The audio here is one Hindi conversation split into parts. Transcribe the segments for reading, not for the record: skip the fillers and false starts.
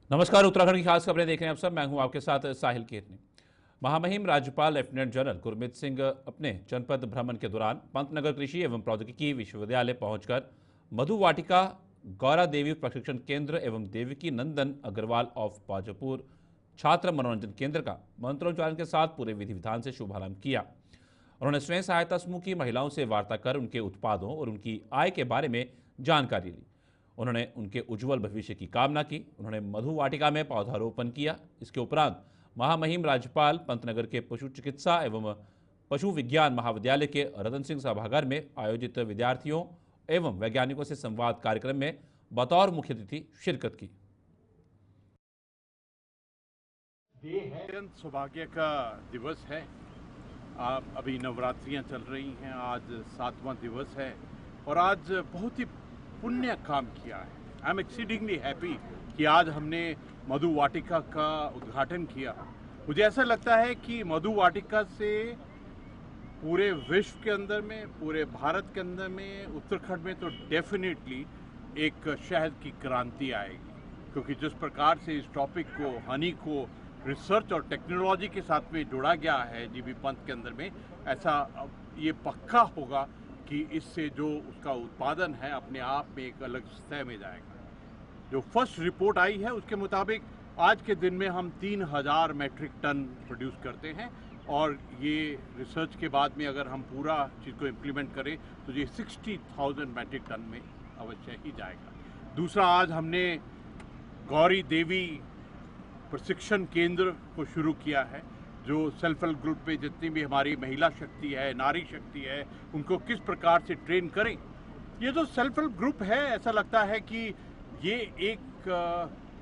नमस्कार। उत्तराखंड की खास खबरें देख रहे हैं आप सब। मैं हूं आपके साथ साहिल केरनी। महामहिम राज्यपाल लेफ्टिनेंट जनरल गुरमीत सिंह अपने जनपद भ्रमण के दौरान पंतनगर कृषि एवं प्रौद्योगिकी विश्वविद्यालय पहुंचकर मधु वाटिका, गौरा देवी प्रशिक्षण केंद्र एवं देवकी नंदन अग्रवाल ऑफ बाजोपुर छात्र मनोरंजन केंद्र का मंत्रोच्चारण के साथ पूरे विधि विधान से शुभारंभ किया। उन्होंने स्वयं सहायता समूह की महिलाओं से वार्ता कर उनके उत्पादों और उनकी आय के बारे में जानकारी ली। उन्होंने उनके उज्जवल भविष्य की कामना की। उन्होंने मधु वाटिका में पौधारोपण किया। इसके उपरांत महामहिम राज्यपाल पंतनगर के पशु चिकित्सा एवं पशु विज्ञान महाविद्यालय के रतन सिंह सभागार में आयोजित विद्यार्थियों एवं वैज्ञानिकों से संवाद कार्यक्रम में बतौर मुख्य अतिथि शिरकत की। अत्यंत सौभाग्य का दिवस है। आप अभी नवरात्रियां चल रही हैं, आज 7वां दिवस है और आज बहुत ही पुण्य काम किया है। आई एम एक्सीडिंगली हैप्पी कि आज हमने मधु वाटिका का उद्घाटन किया। मुझे ऐसा लगता है कि मधु वाटिका से पूरे विश्व के अंदर में, पूरे भारत के अंदर में, उत्तराखंड में तो डेफिनेटली एक शहद की क्रांति आएगी, क्योंकि जिस प्रकार से इस टॉपिक को, हनी को रिसर्च और टेक्नोलॉजी के साथ में जोड़ा गया है जीबी पंत के अंदर में, ऐसा ये पक्का होगा कि इससे जो उसका उत्पादन है अपने आप में एक अलग सतह में जाएगा। जो फर्स्ट रिपोर्ट आई है उसके मुताबिक आज के दिन में हम 3000 मैट्रिक टन प्रोड्यूस करते हैं और ये रिसर्च के बाद में अगर हम पूरा चीज़ को इम्प्लीमेंट करें तो ये 60,000 मैट्रिक टन में अवश्य ही जाएगा। दूसरा, आज हमने गौरी देवी प्रशिक्षण केंद्र को शुरू किया है, जो सेल्फ हेल्प ग्रुप में जितनी भी हमारी महिला शक्ति है, नारी शक्ति है, उनको किस प्रकार से ट्रेन करें। ये जो सेल्फ हेल्प ग्रुप है, ऐसा लगता है कि ये एक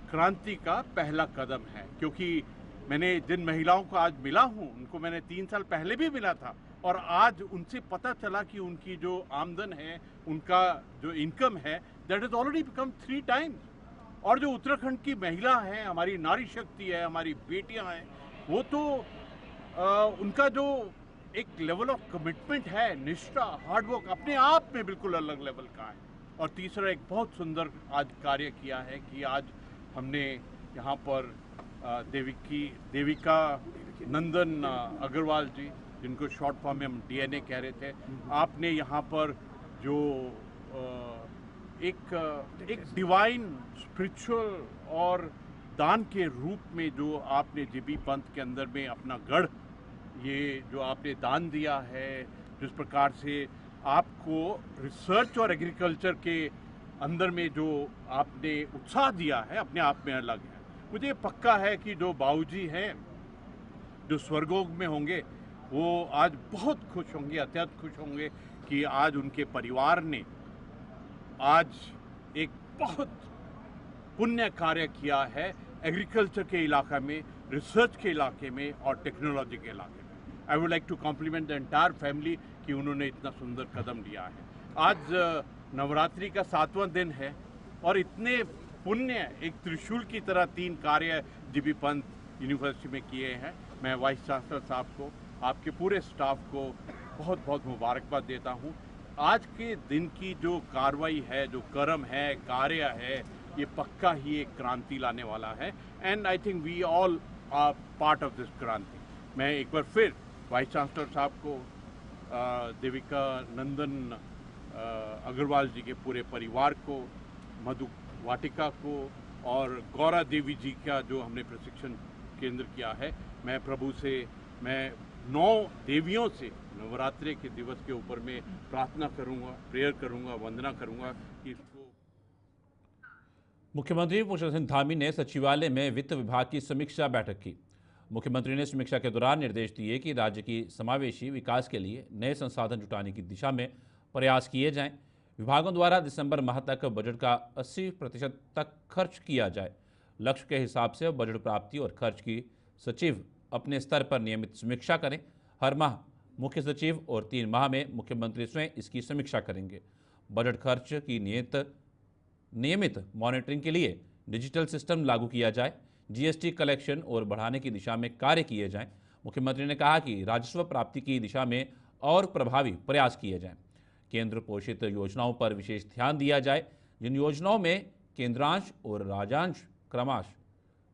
क्रांति का पहला कदम है, क्योंकि मैंने जिन महिलाओं को आज मिला हूँ उनको मैंने 3 साल पहले भी मिला था और आज उनसे पता चला कि उनकी जो आमदन है, उनका जो इनकम है, that is already become 3 times. और जो उत्तराखंड की महिला है, हमारी नारी शक्ति है, हमारी बेटियां हैं, वो तो उनका जो एक लेवल ऑफ कमिटमेंट है, निष्ठा, हार्डवर्क अपने आप में बिल्कुल अलग लेवल का है। और तीसरा, एक बहुत सुंदर आज कार्य किया है कि आज हमने यहाँ पर देविका नंदन अग्रवाल जी, जिनको शॉर्ट फॉर्म में हम DNA कह रहे थे, आपने यहाँ पर जो एक डिवाइन स्पिरिचुअल और दान के रूप में जो आपने जीबी पंत के अंदर में अपना गढ़, ये जो आपने दान दिया है, जिस प्रकार से आपको रिसर्च और एग्रीकल्चर के अंदर में जो आपने उत्साह दिया है, अपने आप में अलग है। मुझे पक्का है कि जो बाबूजी हैं, जो स्वर्गों में होंगे, वो आज बहुत खुश होंगे, अत्यंत खुश होंगे कि आज उनके परिवार ने आज एक बहुत पुण्य कार्य किया है एग्रीकल्चर के इलाके में, रिसर्च के इलाके में और टेक्नोलॉजी के इलाके में। I would like to compliment the entire family कि उन्होंने इतना सुंदर कदम लिया है। आज नवरात्रि का 7वां दिन है और इतने पुण्य, एक त्रिशूल की तरह 3 कार्य जीबी पंत यूनिवर्सिटी में किए हैं। मैं वाइस चांसलर साहब को, आपके पूरे स्टाफ को बहुत बहुत मुबारकबाद देता हूँ। आज के दिन की जो कार्रवाई है, जो कर्म है, कार्य है, ये पक्का ही एक क्रांति लाने वाला है and I think we all are part of this क्रांति। मैं एक बार फिर वाइस चांसलर साहब को, देविका नंदन अग्रवाल जी के पूरे परिवार को, मधु वाटिका को और गौरा देवी जी का जो हमने प्रशिक्षण केंद्र किया है, मैं प्रभु से, मैं 9 देवियों से नवरात्रि के दिवस के ऊपर में प्रार्थना करूंगा, प्रेयर करूंगा, वंदना करूंगा कि इसको। मुख्यमंत्री पुष्कर सिंह धामी ने सचिवालय में वित्त विभाग की समीक्षा बैठक की। मुख्यमंत्री ने समीक्षा के दौरान निर्देश दिए कि राज्य की समावेशी विकास के लिए नए संसाधन जुटाने की दिशा में प्रयास किए जाएं। विभागों द्वारा दिसंबर माह तक बजट का 80% तक खर्च किया जाए। लक्ष्य के हिसाब से बजट प्राप्ति और खर्च की सचिव अपने स्तर पर नियमित समीक्षा करें। हर माह मुख्य सचिव और 3 माह में मुख्यमंत्री स्वयं इसकी समीक्षा करेंगे। बजट खर्च की नियमित मॉनिटरिंग के लिए डिजिटल सिस्टम लागू किया जाए। GST कलेक्शन और बढ़ाने की दिशा में कार्य किए जाएं। मुख्यमंत्री ने कहा कि राजस्व प्राप्ति की दिशा में और प्रभावी प्रयास किए जाएं। केंद्र पोषित योजनाओं पर विशेष ध्यान दिया जाए। जिन योजनाओं में केंद्रांश और राज्यांश क्रमश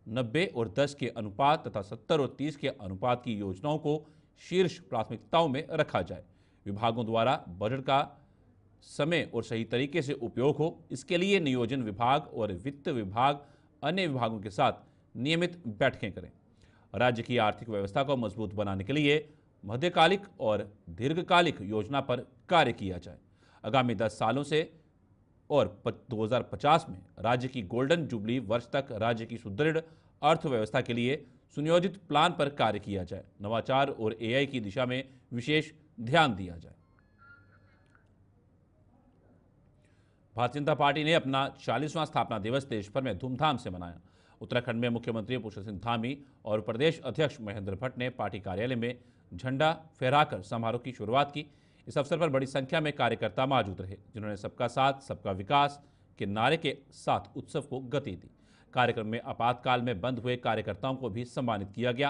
90 और 10 के अनुपात तथा 70 और 30 के अनुपात की योजनाओं को शीर्ष प्राथमिकताओं में रखा जाए। विभागों द्वारा बजट का समय और सही तरीके से उपयोग हो, इसके लिए नियोजन विभाग और वित्त विभाग अन्य विभागों के साथ नियमित बैठकें करें। राज्य की आर्थिक व्यवस्था को मजबूत बनाने के लिए मध्यकालिक और दीर्घकालिक योजना पर कार्य किया जाए। आगामी 10 सालों से और 2050 में राज्य की गोल्डन जुबली वर्ष तक राज्य की सुदृढ़ अर्थव्यवस्था के लिए सुनियोजित प्लान पर कार्य किया जाए। नवाचार और एआई की दिशा में विशेष ध्यान दिया जाए। भारतीय जनता पार्टी ने अपना 40वां स्थापना दिवस देश भर में धूमधाम से मनाया। उत्तराखंड में मुख्यमंत्री पुष्कर सिंह धामी और प्रदेश अध्यक्ष महेंद्र भट्ट ने पार्टी कार्यालय में झंडा फहराकर समारोह की शुरुआत की। इस अवसर पर बड़ी संख्या में कार्यकर्ता मौजूद रहे, जिन्होंने सबका साथ सबका विकास के नारे के साथ उत्सव को गति दी। कार्यक्रम में आपातकाल में बंद हुए कार्यकर्ताओं को भी सम्मानित किया गया।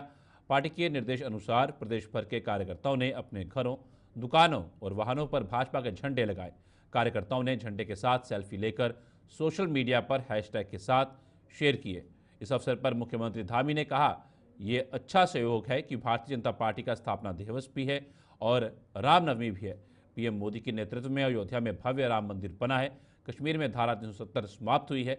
पार्टी के निर्देश अनुसार प्रदेश भर के कार्यकर्ताओं ने अपने घरों, दुकानों और वाहनों पर भाजपा के झंडे लगाए। कार्यकर्ताओं ने झंडे के साथ सेल्फी लेकर सोशल मीडिया पर हैशटैग के साथ शेयर किए। इस अवसर पर मुख्यमंत्री धामी ने कहा, ये अच्छा सहयोग है कि भारतीय जनता पार्टी का स्थापना दिवस भी है और रामनवमी भी है। पीएम मोदी के नेतृत्व में अयोध्या में भव्य राम मंदिर बना है। कश्मीर में धारा 370 समाप्त हुई है।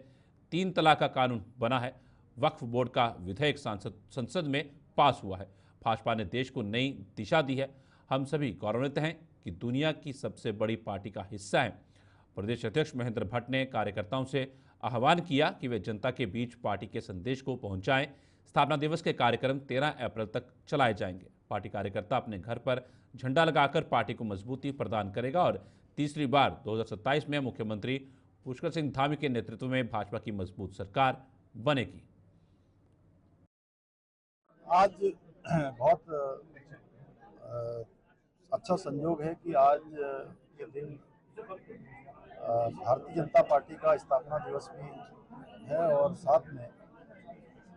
3 तलाक का कानून बना है। वक्फ बोर्ड का विधेयक संसद में पास हुआ है। भाजपा ने देश को नई दिशा दी है। हम सभी गौरवान्वित हैं कि दुनिया की सबसे बड़ी पार्टी का हिस्सा हैं। प्रदेश अध्यक्ष महेंद्र भट्ट ने कार्यकर्ताओं से आह्वान किया कि वे जनता के बीच पार्टी के संदेश को पहुंचाएं। स्थापना दिवस के कार्यक्रम 13 अप्रैल तक चलाए जाएंगे। पार्टी कार्यकर्ता अपने घर पर झंडा लगाकर पार्टी को मजबूती प्रदान करेगा और तीसरी बार 2027 में मुख्यमंत्री पुष्कर सिंह धामी के नेतृत्व में भाजपा की मजबूत सरकार बनेगी। आज बहुत अच्छा संयोग है कि आज के दिन भारतीय जनता पार्टी का स्थापना दिवस भी है और साथ में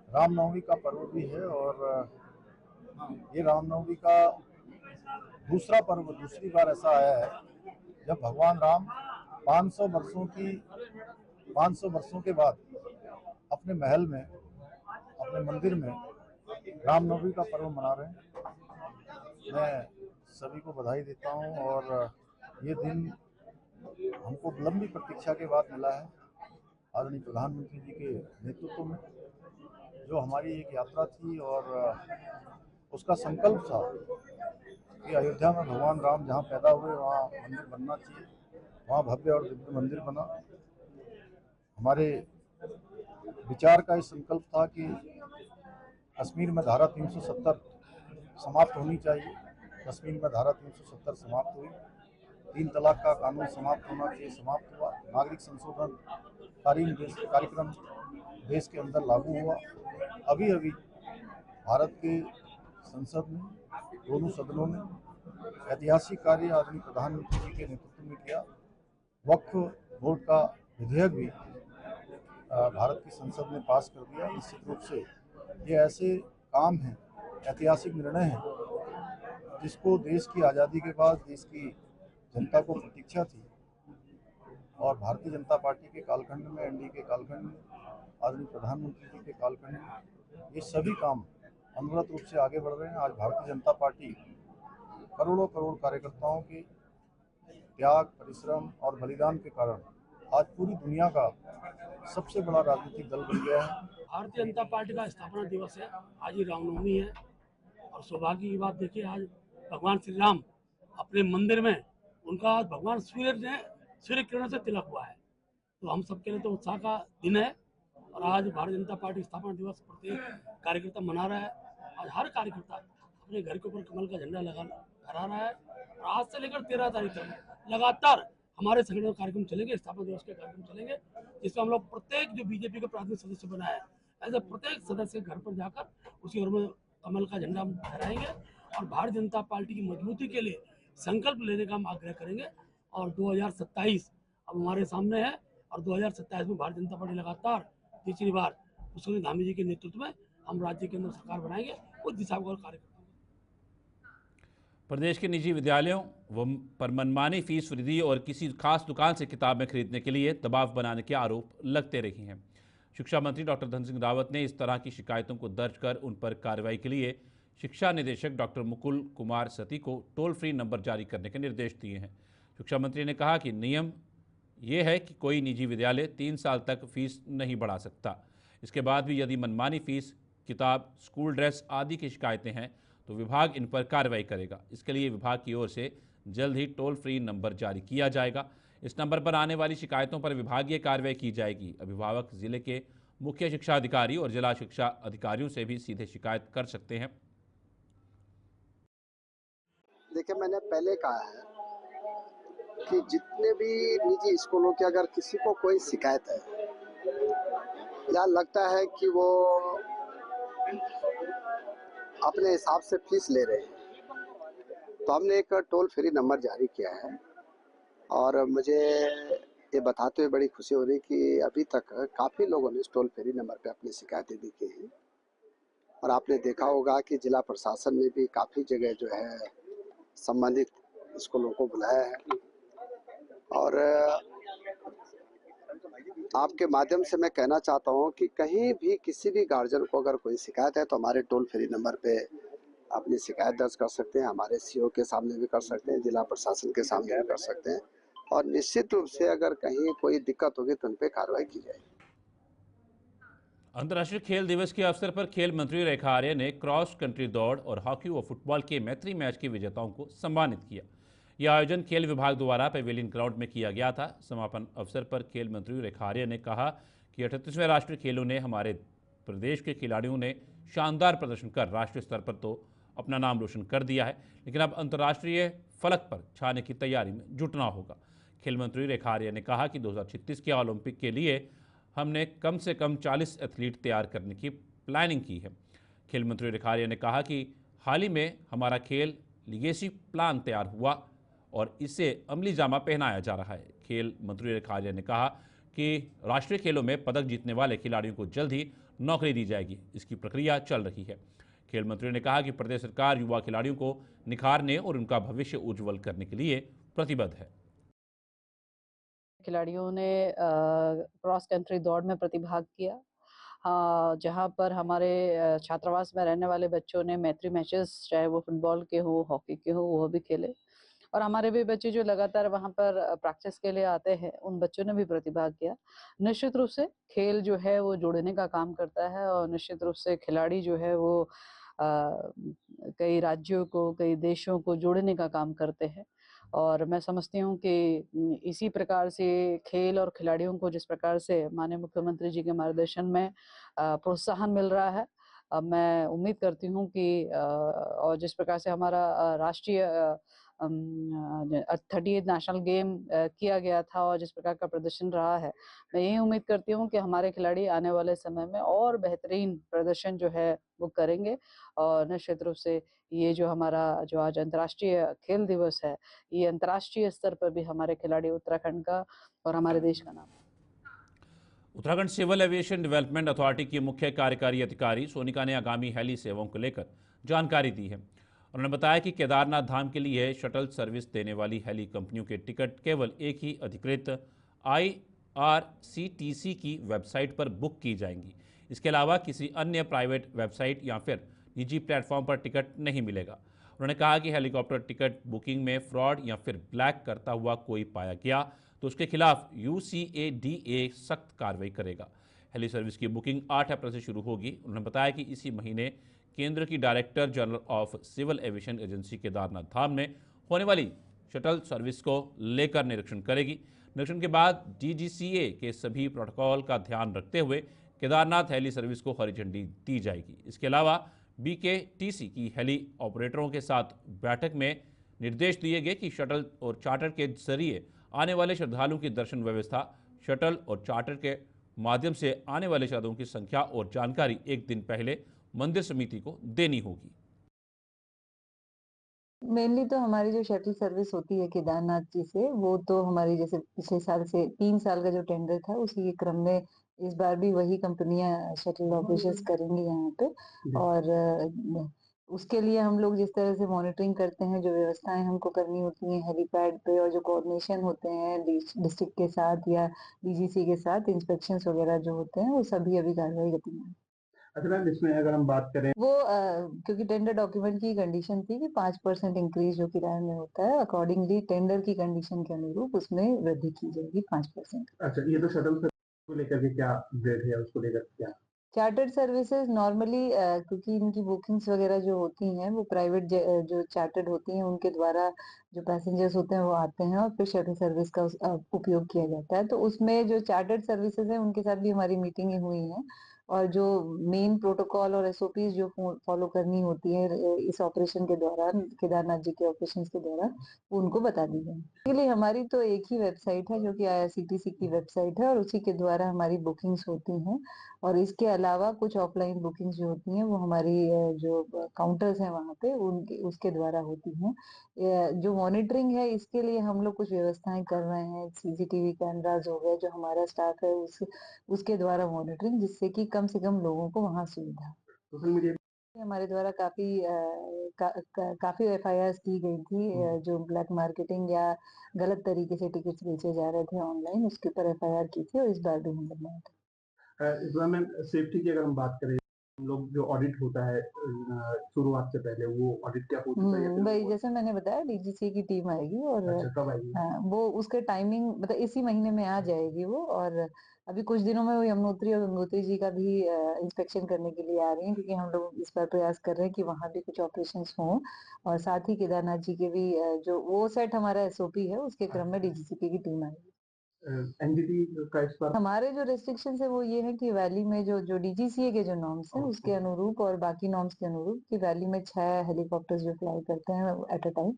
रामनवमी का पर्व भी है। और ये रामनवमी का दूसरा पर्व दूसरी बार ऐसा आया है जब भगवान राम 500 वर्षों के बाद अपने महल में, अपने मंदिर में रामनवमी का पर्व मना रहे हैं। मैं सभी को बधाई देता हूं और ये दिन हमको लंबी प्रतीक्षा के बाद मिला है। आदरणीय प्रधानमंत्री जी के नेतृत्व में जो हमारी एक यात्रा थी और उसका संकल्प था कि अयोध्या में भगवान राम जहाँ पैदा हुए वहाँ मंदिर बनना चाहिए, वहाँ भव्य और दिव्य मंदिर बना। हमारे विचार का ये संकल्प था कि कश्मीर में धारा 370 समाप्त होनी चाहिए। कश्मीर में धारा 370 समाप्त हुई। 3 तलाक का कानून समाप्त होना चाहिए, समाप्त हुआ। नागरिक संशोधन कार्यक्रम देश के अंदर लागू हुआ। अभी भारत के संसद में दोनों सदनों ने ऐतिहासिक कार्य आदरणीय प्रधानमंत्री जी के नेतृत्व में किया। वक्फ बोर्ड का विधेयक भी भारत की संसद ने पास कर दिया। निश्चित रूप से ये ऐसे काम हैं, ऐतिहासिक निर्णय हैं जिसको देश की आज़ादी के बाद देश की जनता को प्रतीक्षा थी। और भारतीय जनता पार्टी के कालखंड में, एनडीए के कालखंड में, आदरणीय प्रधानमंत्री जी के कालखंड में ये सभी काम अनवरत रूप से आगे बढ़ रहे हैं। आज भारतीय जनता पार्टी करोड़ों कार्यकर्ताओं के त्याग, परिश्रम और बलिदान के कारण आज पूरी दुनिया का सबसे बड़ा राजनीतिक दल बन गया है। भारतीय जनता पार्टी का स्थापना दिवस है। आज ही रामनवमी है और सौभाग्य की बात देखिए, आज भगवान श्री राम अपने मंदिर में, उनका भगवान सूर्य किरणों से तिलक हुआ है। तो हम सबके लिए तो उत्साह का दिन है और आज भारतीय जनता पार्टी स्थापना दिवस प्रत्येक कार्यकर्ता मना रहा है। आज हर कार्यकर्ता अपने घर के ऊपर कमल का झंडा लहरा रहा है और आज से लेकर 13 तारीख तक लगातार हमारे संगठन कार्यक्रम चलेंगे, स्थापना दिवस के कार्यक्रम चलेंगे, जिसमें हम लोग प्रत्येक जो बीजेपी का प्राथमिक सदस्य बना है, ऐसे प्रत्येक सदस्य के घर पर जाकर उसके घर में कमल का झंडा हम फहराएंगे और भारतीय जनता पार्टी की मजबूती के लिए संकल्प लेने का हम आग्रह करेंगे। और 2027 अब हमारे सामने है और 2027 में भारतीय जनता पार्टी लगातार तीसरी बार पुष्कर सिंह धामी जी के नेतृत्व में हम राज्य के अंदर सरकार बनाएंगे, उस दिशा को कार्य करेंगे। प्रदेश के निजी विद्यालयों पर मनमानी फीस वृद्धि और किसी खास दुकान से किताबें खरीदने के लिए दबाव बनाने के आरोप लगते रहे हैं। शिक्षा मंत्री डॉक्टर धन सिंह रावत ने इस तरह की शिकायतों को दर्ज कर उन पर कार्रवाई के लिए शिक्षा निदेशक डॉक्टर मुकुल कुमार सती को टोल फ्री नंबर जारी करने के निर्देश दिए हैं। शिक्षा मंत्री ने कहा कि नियम ये है कि कोई निजी विद्यालय 3 साल तक फीस नहीं बढ़ा सकता। इसके बाद भी यदि मनमानी फीस, किताब, स्कूल ड्रेस आदि की शिकायतें हैं तो विभाग इन पर कार्रवाई करेगा। इसके लिए विभाग की ओर से जल्द ही टोल फ्री नंबर जारी किया जाएगा। इस नंबर पर आने वाली शिकायतों पर विभागीय कार्रवाई की जाएगी। अभिभावक जिले के मुख्य शिक्षा अधिकारी और जिला शिक्षा अधिकारियों से भी सीधे शिकायत कर सकते हैं। देखिए, मैंने पहले कहा है कि जितने भी निजी स्कूलों की अगर किसी को कोई शिकायत है या लगता है कि वो अपने हिसाब से फीस ले रहे हैं, तो हमने एक टोल फ्री नंबर जारी किया है। और मुझे ये बताते हुए बड़ी खुशी हो रही कि अभी तक काफ़ी लोगों ने इस टोल फ्री नंबर पे अपनी शिकायतें भी की हैं। और आपने देखा होगा कि जिला प्रशासन ने भी काफ़ी जगह जो है संबंधित स्कूलों को बुलाया है। और आपके माध्यम से मैं कहना चाहता हूं कि कहीं भी किसी भी गार्जियन को अगर कोई शिकायत है तो हमारे टोल फ्री नंबर पे अपनी शिकायत दर्ज कर सकते हैं। हमारे सीओ के सामने भी कर सकते हैं, जिला प्रशासन के सामने भी कर सकते हैं। और निश्चित रूप से अगर कहीं कोई दिक्कत होगी तो उन पर कार्रवाई की जाएगी। अंतर्राष्ट्रीय खेल दिवस के अवसर पर खेल मंत्री रेखा आर्य ने क्रॉस कंट्री दौड़ और हॉकी व फुटबॉल के मैत्री मैच के विजेताओं को सम्मानित किया। यह आयोजन खेल विभाग द्वारा पेविलियन ग्राउंड में किया गया था। समापन अवसर पर खेल मंत्री रेखा आर्य ने कहा कि 38वें राष्ट्रीय खेलों ने हमारे प्रदेश के खिलाड़ियों ने शानदार प्रदर्शन कर राष्ट्रीय स्तर पर तो अपना नाम रोशन कर दिया है, लेकिन अब अंतर्राष्ट्रीय फलक पर छाने की तैयारी में जुटना होगा। खेल मंत्री रेखा आर्य ने कहा कि 2036 के ओलंपिक के लिए हमने कम से कम 40 एथलीट तैयार करने की प्लानिंग की है। खेल मंत्री रेखा आर्य ने कहा कि हाल ही में हमारा खेल लीगेसी प्लान तैयार हुआ और इसे अमली जामा पहनाया जा रहा है। खेल मंत्री रेखा आर्य ने कहा कि राष्ट्रीय खेलों में पदक जीतने वाले खिलाड़ियों को जल्द ही नौकरी दी जाएगी। इसकी प्रक्रिया चल रही है। खेल मंत्री ने कहा कि प्रदेश सरकार युवा खिलाड़ियों को निखारने और उनका भविष्य उज्जवल करने के लिए प्रतिबद्ध है। खिलाड़ियों ने क्रॉस कंट्री दौड़ में प्रतिभाग किया, जहां पर हमारे छात्रावास में रहने वाले बच्चों ने मैत्री मैचेस, चाहे वो फुटबॉल के हो, हॉकी के हो, वो भी खेले। और हमारे भी बच्चे जो लगातार वहां पर प्रैक्टिस के लिए आते हैं, उन बच्चों ने भी प्रतिभाग किया। निश्चित रूप से खेल जो है वो जोड़ने का काम करता है और निश्चित रूप से खिलाड़ी जो है वो कई राज्यों को, कई देशों को जोड़ने का काम करते हैं। और मैं समझती हूँ कि इसी प्रकार से खेल और खिलाड़ियों को जिस प्रकार से माननीय मुख्यमंत्री जी के मार्गदर्शन में प्रोत्साहन मिल रहा है, मैं उम्मीद करती हूँ कि और जिस प्रकार से हमारा राष्ट्रीय 38 नेशनल गेम किया गया था और जिस प्रकार का प्रदर्शन रहा है, मैं यही उम्मीद करती हूँ कि हमारे खिलाड़ी आने वाले समय में और बेहतरीन प्रदर्शन जो है वो करेंगे। और निश्चित रूप से ये जो हमारा जो आज अंतर्राष्ट्रीय खेल दिवस है, ये अंतर्राष्ट्रीय स्तर पर भी हमारे खिलाड़ी उत्तराखंड का और हमारे देश का नाम। Uttarakhand civil aviation development authority की मुख्य कार्यकारी अधिकारी सोनिका ने आगामी हेली सेवाओं को लेकर जानकारी दी है। उन्होंने बताया कि केदारनाथ धाम के लिए शटल सर्विस देने वाली हेली कंपनियों के टिकट केवल एक ही अधिकृत IRCTC की वेबसाइट पर बुक की जाएंगी। इसके अलावा किसी अन्य प्राइवेट वेबसाइट या फिर निजी प्लेटफॉर्म पर टिकट नहीं मिलेगा। उन्होंने कहा कि हेलीकॉप्टर टिकट बुकिंग में फ्रॉड या फिर ब्लैक करता हुआ कोई पाया गया तो उसके खिलाफ UCADA सख्त कार्रवाई करेगा। हेली सर्विस की बुकिंग 8 अप्रैल से शुरू होगी। उन्होंने बताया कि इसी महीने केंद्र की director general of civil aviation agency Kedarnath Dham में होने वाली शटल सर्विस को लेकर निरीक्षण करेगी। निरीक्षण के बाद DGCA के सभी प्रोटोकॉल का ध्यान रखते हुए केदारनाथ हेली सर्विस को हरी झंडी दी जाएगी। इसके अलावा BKTC की हेली ऑपरेटरों के साथ बैठक में निर्देश दिए गए कि शटल और चार्टर के जरिए आने वाले श्रद्धालुओं की दर्शन व्यवस्था, शटल और चार्टर के माध्यम से आने वाले श्रद्धालुओं की संख्या और जानकारी एक दिन पहले मंदिर समिति को देनी होगी। मेनली तो हमारी जो शटल सर्विस होती है केदारनाथ जी से, वो तो हमारी जैसे पिछले साल से 3 साल का जो टेंडर था उसी के क्रम में इस बार भी वही कंपनियां शटल ऑपरेशंस करेंगी यहाँ पे। और उसके लिए हम लोग जिस तरह से मॉनिटरिंग करते हैं, जो व्यवस्थाएं हमको करनी होती हैं हेलीपैड पे और जो कोऑर्डिनेशन होते हैं डिस्ट्रिक्ट के साथ या डीजीसी के साथ इंस्पेक्शंस वगैरह जो होते हैं, वो सभी अभी कार्रवाई गति में है। अच्छा मैम, इसमें अगर हम बात करें वो क्योंकि टेंडर डॉक्यूमेंट की कंडीशन थी कि 5% इंक्रीज जो किराए में होता है, अकॉर्डिंगली टेंडर की कंडीशन के अनुरूप उसमें वृद्धि की जाएगी 5%। अच्छा, ये तो शटल सर्विस को लेकर के क्या अपडेट है, उसको लेकर क्या? चार्टर्ड सर्विसेज नॉर्मली क्योंकि इनकी बुकिंग्स वगैरह जो होती हैं वो प्राइवेट जो चार्टर्ड होती हैं उनके द्वारा जो पैसेंजर्स होते हैं वो आते हैं और फिर शटल सर्विस का उपयोग किया जाता है। तो उसमें जो चार्टर्ड सर्विसेज हैं उनके साथ भी हमारी मीटिंगें हुई हैं और जो मेन प्रोटोकॉल और एसओपीज जो फॉलो करनी होती है इस ऑपरेशन के दौरान, केदारनाथ जी के ऑपरेशंस के दौरान, वो उनको बता दी गई। इसके लिए हमारी तो एक ही वेबसाइट है जो कि आईआरसीटीसी की वेबसाइट है और उसी के द्वारा हमारी बुकिंग्स होती हैं। और इसके अलावा कुछ ऑफलाइन बुकिंग्स जो होती हैं वो हमारी जो काउंटर्स हैं वहाँ पे उनके उसके द्वारा होती हैं। जो मॉनिटरिंग है इसके लिए हम लोग कुछ व्यवस्थाएं कर रहे हैं, सीसीटीवी कैमरास हो गए, जो हमारा स्टाफ है उसके द्वारा मॉनिटरिंग, जिससे कि कम से कम लोगों को वहाँ सुविधा। सोशल मीडिया हमारे द्वारा काफी एफआईआर की गई थी जो ब्लैक मार्केटिंग या गलत तरीके से टिकट्स बेचे जा रहे थे ऑनलाइन, उसके ऊपर एफआईआर की थी और इस बार भी हम लोग बनाए थे। इस बार मैम सेफ्टी की अगर हम बात करें, हम लोग जो ऑडिट होता है शुरुआत से पहले, वो ऑडिट क्या हो चुका है या फिर भाई जैसे मैंने बताया डीजीसी की टीम आएगी और अच्छा कब आएगी? हाँ, वो उसके टाइमिंग मतलब इसी महीने में आ जाएगी वो। और अभी कुछ दिनों में वो यमुनोत्री और गंगोत्री जी का भी इंस्पेक्शन करने के लिए आ रही हैं, क्योंकि हम लोग इस बार प्रयास कर रहे हैं कि वहाँ भी कुछ ऑपरेशंस हों और साथ ही केदारनाथ जी के भी जो वो सेट हमारा एसओपी है उसके क्रम में डीजीसीपी की टीम आएगी। एनजीटी का इस बार हमारे जो रेस्ट्रिक्शन है वो ये है कि वैली में जो डीजीसीए के जो नॉर्म्स हैं उसके अनुरूप और बाकी नॉर्म्स के अनुरूप कि वैली में 6 हेलीकॉप्टर्स जो फ्लाई करते हैं एट अ टाइम,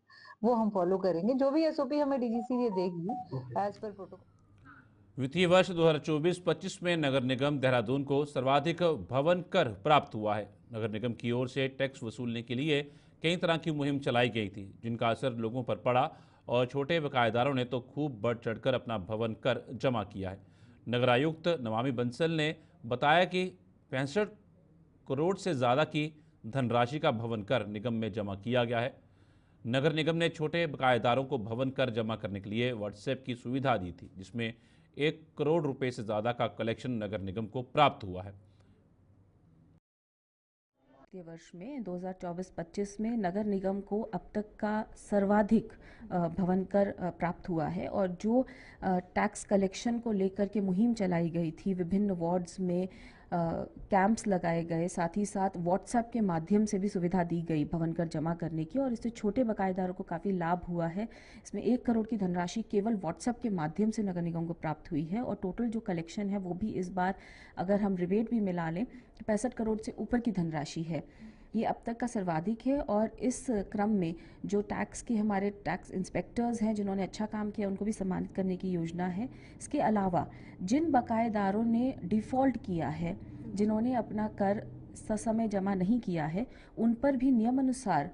वो हम फॉलो करेंगे। जो भी एसओपी हमें डीजीसीए देगी एज पर प्रोटोकॉल। वित्तीय वर्ष 2024-25 में नगर निगम देहरादून को सर्वाधिक भवन कर प्राप्त हुआ है। नगर निगम की ओर से टैक्स वसूलने के लिए कई तरह की मुहिम चलाई गई थी, जिनका असर लोगों पर पड़ा और छोटे बकायेदारों ने तो खूब बढ़ चढ़कर अपना भवन कर जमा किया है। नगर आयुक्त नमामि बंसल ने बताया कि 65 करोड़ से ज़्यादा की धनराशि का भवन कर निगम में जमा किया गया है। नगर निगम ने छोटे बकायेदारों को भवन कर जमा करने के लिए व्हाट्सएप की सुविधा दी थी, जिसमें 1 करोड़ रुपए से ज़्यादा का कलेक्शन नगर निगम को प्राप्त हुआ है। वित्तीय वर्ष में 2024-25 में नगर निगम को अब तक का सर्वाधिक भवन कर प्राप्त हुआ है और जो टैक्स कलेक्शन को लेकर के मुहिम चलाई गई थी, विभिन्न वार्ड्स में कैंप्स लगाए गए, साथ ही साथ व्हाट्सएप के माध्यम से भी सुविधा दी गई भवन कर जमा करने की और इससे छोटे बकायेदारों को काफ़ी लाभ हुआ है। इसमें 1 करोड़ की धनराशि केवल व्हाट्सएप के माध्यम से नगर निगम को प्राप्त हुई है और टोटल जो कलेक्शन है वो भी इस बार अगर हम रिबेट भी मिला लें तो 65 करोड़ से ऊपर की धनराशि है। ये अब तक का सर्वाधिक है और इस क्रम में जो टैक्स के हमारे टैक्स इंस्पेक्टर्स हैं जिन्होंने अच्छा काम किया उनको भी सम्मानित करने की योजना है। इसके अलावा जिन बकायेदारों ने डिफ़ॉल्ट किया है, जिन्होंने अपना कर ससमय जमा नहीं किया है, उन पर भी नियमानुसार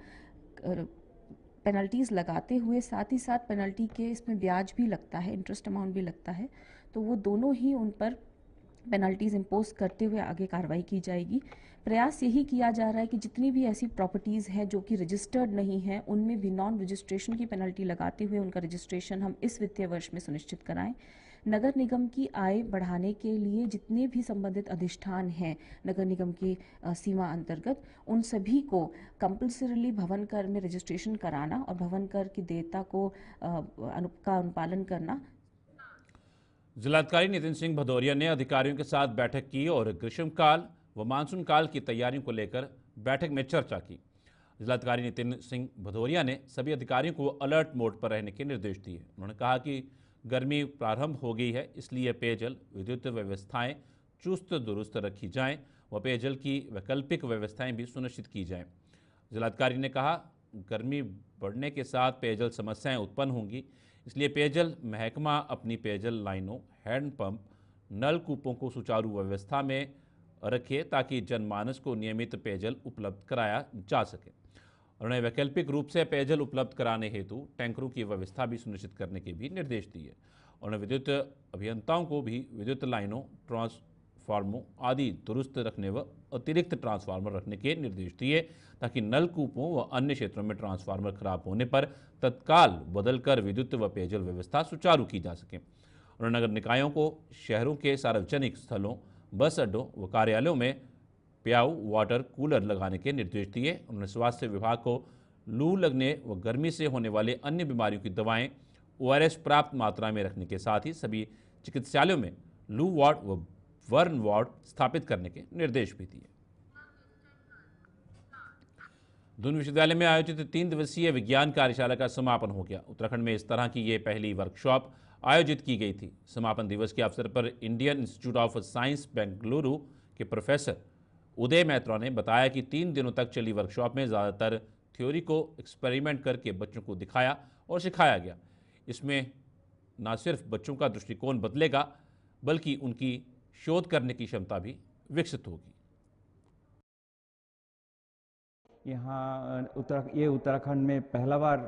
पेनल्टीज़ लगाते हुए साथ ही साथ पेनल्टी के इसमें ब्याज भी लगता है, इंटरेस्ट अमाउंट भी लगता है, तो वो दोनों ही उन पर पेनल्टीज़ इम्पोज करते हुए आगे कार्रवाई की जाएगी। प्रयास यही किया जा रहा है कि जितनी भी ऐसी प्रॉपर्टीज़ हैं जो कि रजिस्टर्ड नहीं हैं, उनमें भी नॉन रजिस्ट्रेशन की पेनल्टी लगाते हुए उनका रजिस्ट्रेशन हम इस वित्तीय वर्ष में सुनिश्चित कराएं। नगर निगम की आय बढ़ाने के लिए जितने भी संबंधित अधिष्ठान हैं नगर निगम की सीमा अंतर्गत, उन सभी को कंपल्सरीली भवन कर में रजिस्ट्रेशन कराना और भवन कर की देयता को का अनुपालन करना। जिलाधिकारी नितिन सिंह भदौरिया ने अधिकारियों के साथ बैठक की और ग्रीष्मकाल व मानसून काल की तैयारियों को लेकर बैठक में चर्चा की। जिलाधिकारी नितिन सिंह भदौरिया ने सभी अधिकारियों को अलर्ट मोड पर रहने के निर्देश दिए। उन्होंने कहा कि गर्मी प्रारंभ हो गई है, इसलिए पेयजल विद्युत व्यवस्थाएं चुस्त दुरुस्त रखी जाएं व पेयजल की वैकल्पिक व्यवस्थाएं भी सुनिश्चित की जाएं। जिलाधिकारी ने कहा, गर्मी बढ़ने के साथ पेयजल समस्याएं उत्पन्न होंगी, इसलिए पेयजल महकमा अपनी पेयजल लाइनों, हैंडपंप, नलकूपों को सुचारू व्यवस्था में रखे ताकि जनमानस को नियमित पेयजल उपलब्ध कराया जा सके। उन्होंने वैकल्पिक रूप से पेयजल उपलब्ध कराने हेतु टैंकरों की व्यवस्था भी सुनिश्चित करने के भी निर्देश दिए। उन्होंने विद्युत अभियंताओं को भी विद्युत लाइनों, ट्रांसफार्मरों आदि दुरुस्त रखने व अतिरिक्त ट्रांसफार्मर रखने के निर्देश दिए ताकि नलकूपों व अन्य क्षेत्रों में ट्रांसफार्मर खराब होने पर तत्काल बदलकर विद्युत व पेयजल व्यवस्था सुचारू की जा सके। उन्होंने नगर निकायों को शहरों के सार्वजनिक स्थलों, बस अड्डों व कार्यालयों में प्याऊ वाटर कूलर लगाने के निर्देश दिए। उन्होंने स्वास्थ्य विभाग को लू लगने व गर्मी से होने वाले अन्य बीमारियों की दवाएं ORS प्राप्त मात्रा में रखने के साथ ही सभी चिकित्सालयों में लू वार्ड व बर्न वार्ड स्थापित करने के निर्देश भी दिए। दून विश्वविद्यालय में आयोजित 3 दिवसीय विज्ञान कार्यशाला का समापन हो गया। उत्तराखंड में इस तरह की ये पहली वर्कशॉप आयोजित की गई थी। समापन दिवस के अवसर पर Indian institute of science Bengaluru के प्रोफेसर उदय मैत्रा ने बताया कि 3 दिनों तक चली वर्कशॉप में ज़्यादातर थ्योरी को एक्सपेरिमेंट करके बच्चों को दिखाया और सिखाया गया। इसमें न सिर्फ बच्चों का दृष्टिकोण बदलेगा बल्कि उनकी शोध करने की क्षमता भी विकसित होगी। यहाँ ये उत्तराखंड में पहला बार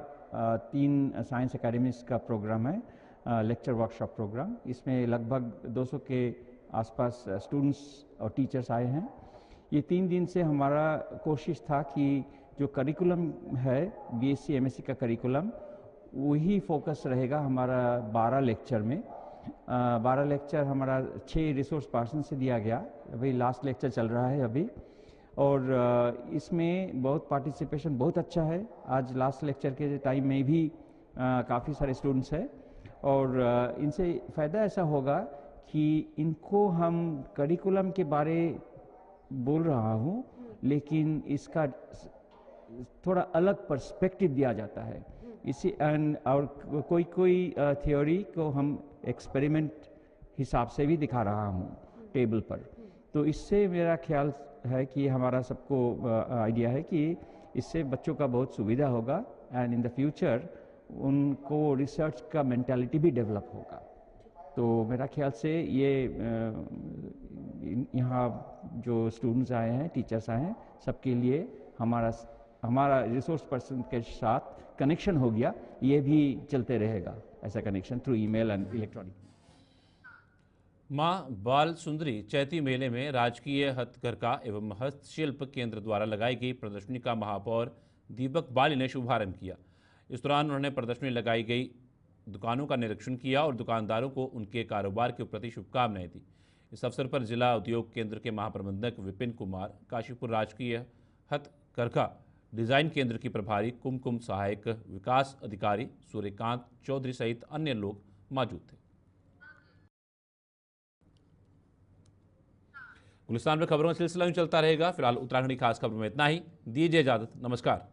3 साइंस एकेडमीज का प्रोग्राम है, लेक्चर वर्कशॉप प्रोग्राम। इसमें लगभग 200 के आसपास स्टूडेंट्स और टीचर्स आए हैं। ये 3 दिन से हमारा कोशिश था कि जो करिकुलम है BSc MSc का करिकुलम, वही फोकस रहेगा हमारा 12 लेक्चर में। 12 लेक्चर हमारा 6 रिसोर्स पर्सन से दिया गया। अभी लास्ट लेक्चर चल रहा है अभी, और इसमें बहुत पार्टिसिपेशन बहुत अच्छा है। आज लास्ट लेक्चर के टाइम में भी काफ़ी सारे स्टूडेंट्स हैं, और इनसे फ़ायदा ऐसा होगा कि इनको हम करिकुलम के बारे बोल रहा हूँ, लेकिन इसका थोड़ा अलग पर्सपेक्टिव दिया जाता है। इसी और कोई थ्योरी को हम एक्सपेरिमेंट हिसाब से भी दिखा रहा हूँ टेबल पर। तो इससे मेरा ख्याल है कि हमारा सबको आइडिया है कि इससे बच्चों का बहुत सुविधा होगा, एंड इन द फ्यूचर उनको रिसर्च का मेंटालिटी भी डेवलप होगा। तो मेरा ख्याल से ये यहाँ जो स्टूडेंट्स आए हैं, टीचर्स आए हैं, सबके लिए हमारा रिसोर्स पर्सन के साथ कनेक्शन हो गया। ये भी चलते रहेगा, ऐसा connection through email and electronic. माँ बाल सुंदरी चैती मेले में राजकीय हथकरघा एवं हस्तशिल्प केंद्र द्वारा लगाई गई प्रदर्शनी का महापौर दीपक बाली ने शुभारंभ किया। इस दौरान उन्होंने प्रदर्शनी लगाई गई दुकानों का निरीक्षण किया और दुकानदारों को उनके कारोबार के प्रति शुभकामनाएं दी। इस अवसर पर जिला उद्योग केंद्र के महाप्रबंधक विपिन कुमार, काशीपुर राजकीय हथकरघा डिजाइन केंद्र की प्रभारी कुमकुम, सहायक विकास अधिकारी सूर्यकांत चौधरी सहित अन्य लोग मौजूद थे। गुलिस्तान में खबरों का सिलसिला यूं चलता रहेगा। फिलहाल उत्तराखंड की खास खबरों में इतना ही। दीजिए इजाजत, नमस्कार।